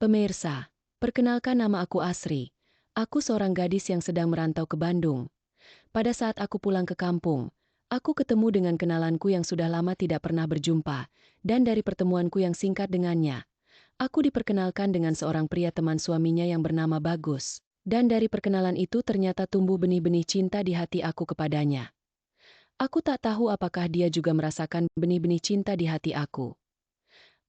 Pemirsa, perkenalkan nama aku Asri. Aku seorang gadis yang sedang merantau ke Bandung. Pada saat aku pulang ke kampung, aku ketemu dengan kenalanku yang sudah lama tidak pernah berjumpa, dan dari pertemuanku yang singkat dengannya, aku diperkenalkan dengan seorang pria teman suaminya yang bernama Bagus. Dan dari perkenalan itu ternyata tumbuh benih-benih cinta di hati aku kepadanya. Aku tak tahu apakah dia juga merasakan benih-benih cinta di hati aku.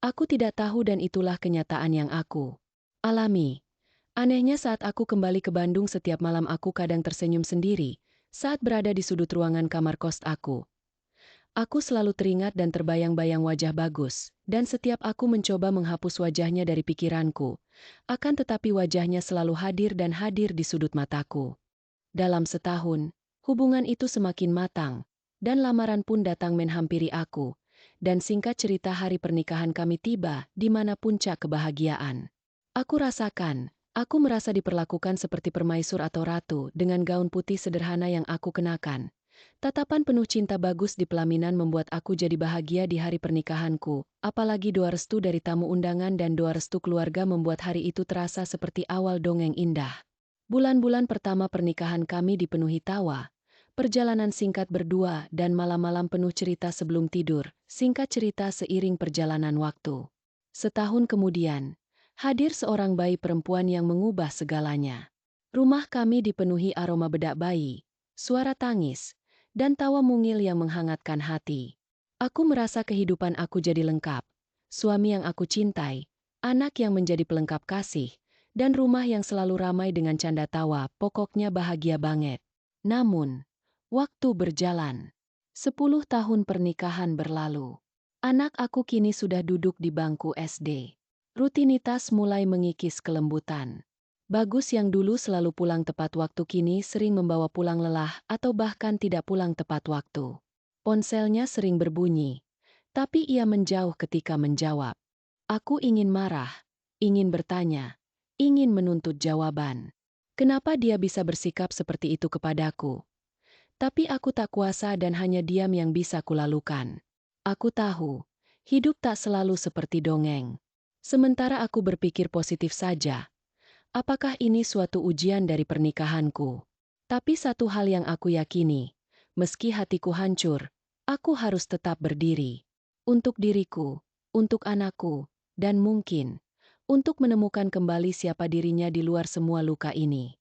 Aku tidak tahu dan itulah kenyataan yang aku alami. Anehnya saat aku kembali ke Bandung setiap malam aku kadang tersenyum sendiri saat berada di sudut ruangan kamar kos aku. Aku selalu teringat dan terbayang-bayang wajah Bagus, dan setiap aku mencoba menghapus wajahnya dari pikiranku, akan tetapi wajahnya selalu hadir dan hadir di sudut mataku. Dalam setahun, hubungan itu semakin matang, dan lamaran pun datang menghampiri aku, dan singkat cerita hari pernikahan kami tiba di mana puncak kebahagiaan. Aku merasa diperlakukan seperti permaisur atau ratu dengan gaun putih sederhana yang aku kenakan. Tatapan penuh cinta Bagus di pelaminan membuat aku jadi bahagia di hari pernikahanku, apalagi doa restu dari tamu undangan dan doa restu keluarga membuat hari itu terasa seperti awal dongeng indah. Bulan-bulan pertama pernikahan kami dipenuhi tawa, perjalanan singkat berdua dan malam-malam penuh cerita sebelum tidur, singkat cerita seiring perjalanan waktu. Setahun kemudian, hadir seorang bayi perempuan yang mengubah segalanya. Rumah kami dipenuhi aroma bedak bayi, suara tangis, dan tawa mungil yang menghangatkan hati. Aku merasa kehidupan aku jadi lengkap. Suami yang aku cintai, anak yang menjadi pelengkap kasih, dan rumah yang selalu ramai dengan canda tawa, pokoknya bahagia banget. Namun, waktu berjalan. 10 tahun pernikahan berlalu. Anak aku kini sudah duduk di bangku SD. Rutinitas mulai mengikis kelembutan. Bagus yang dulu selalu pulang tepat waktu kini sering membawa pulang lelah atau bahkan tidak pulang tepat waktu. Ponselnya sering berbunyi, tapi ia menjauh ketika menjawab. Aku ingin marah, ingin bertanya, ingin menuntut jawaban. Kenapa dia bisa bersikap seperti itu kepadaku? Tapi aku tak kuasa dan hanya diam yang bisa kulalukan. Aku tahu, hidup tak selalu seperti dongeng. Sementara aku berpikir positif saja, apakah ini suatu ujian dari pernikahanku? Tapi satu hal yang aku yakini, meski hatiku hancur, aku harus tetap berdiri. Untuk diriku, untuk anakku, dan mungkin, untuk menemukan kembali siapa dirinya di luar semua luka ini.